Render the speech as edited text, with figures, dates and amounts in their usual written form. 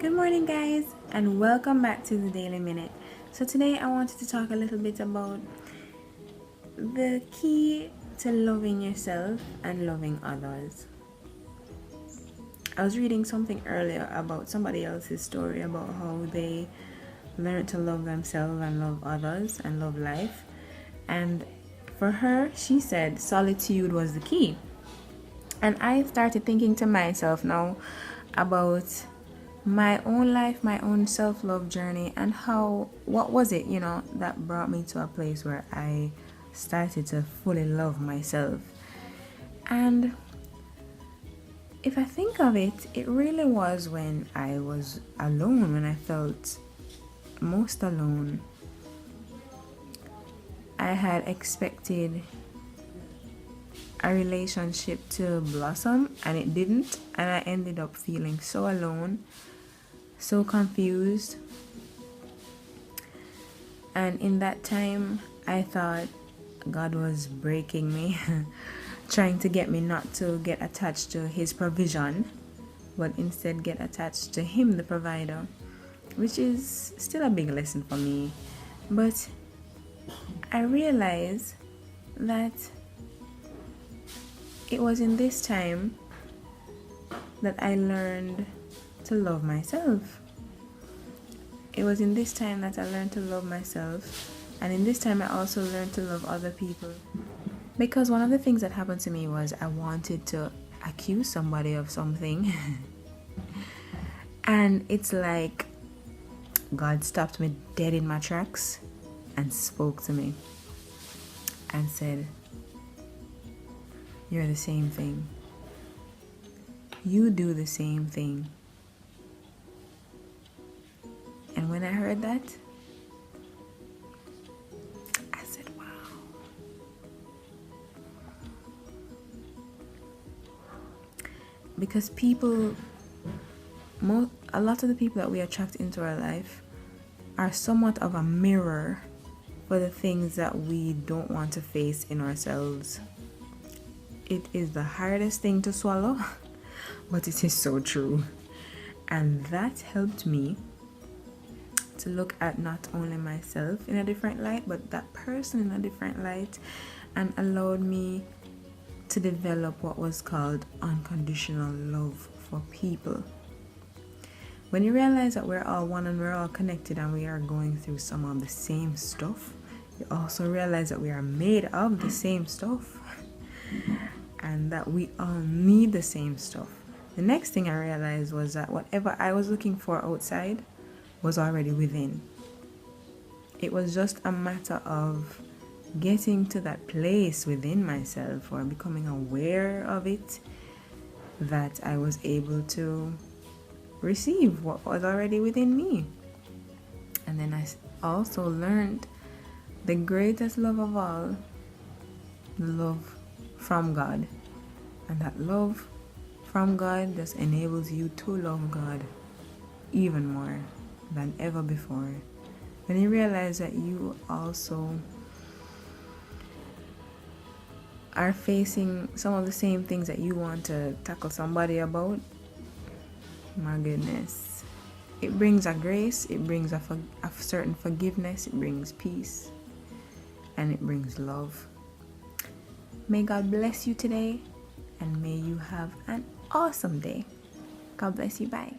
Good morning, guys, and welcome back to the Daily Minute. So, today I wanted to talk a little bit about the key to loving yourself and loving others. I was reading something earlier about somebody else's story about how they learned to love themselves and love others and love life. And for her, she said solitude was the key. And I started thinking to myself now about my own life, my own self-love journey, and what was it, that brought me to a place where I started to fully love myself. And if I think of it, it really was when I was alone, when I felt most alone. I had expected a relationship to blossom and it didn't, and I ended up feeling so alone, so confused. And in that time, I thought God was breaking me, trying to get me not to get attached to His provision, but instead get attached to Him, the provider, which is still a big lesson for me. But I realized that it was in this time that I learned to love myself. It was in this time that I learned to love myself, and in this time I also learned to love other people. Because one of the things that happened to me was I wanted to accuse somebody of something, and it's like God stopped me dead in my tracks and spoke to me and said, "You're the same thing. You do the same thing." And when I heard that, I said, wow. Because a lot of the people that we attract into our life are somewhat of a mirror for the things that we don't want to face in ourselves. It is the hardest thing to swallow, but it is so true. And that helped me to look at not only myself in a different light, but that person in a different light, and allowed me to develop what was called unconditional love for people. When you realize that we're all one and we're all connected and we are going through some of the same stuff, you also realize that we are made of the same stuff and that we all need the same stuff. The next thing I realized was that whatever I was looking for outside was already within. It was just a matter of getting to that place within myself, or becoming aware of it, that I was able to receive what was already within me. And then I also learned the greatest love of all, the love from God. And that love from God just enables you to love God even more than ever before. When you realize that you also are facing some of the same things that you want to tackle somebody about, my goodness, it brings a grace, it brings a certain forgiveness, it brings peace, and it brings love. May God bless you today, and may you have an awesome day. God bless you. Bye.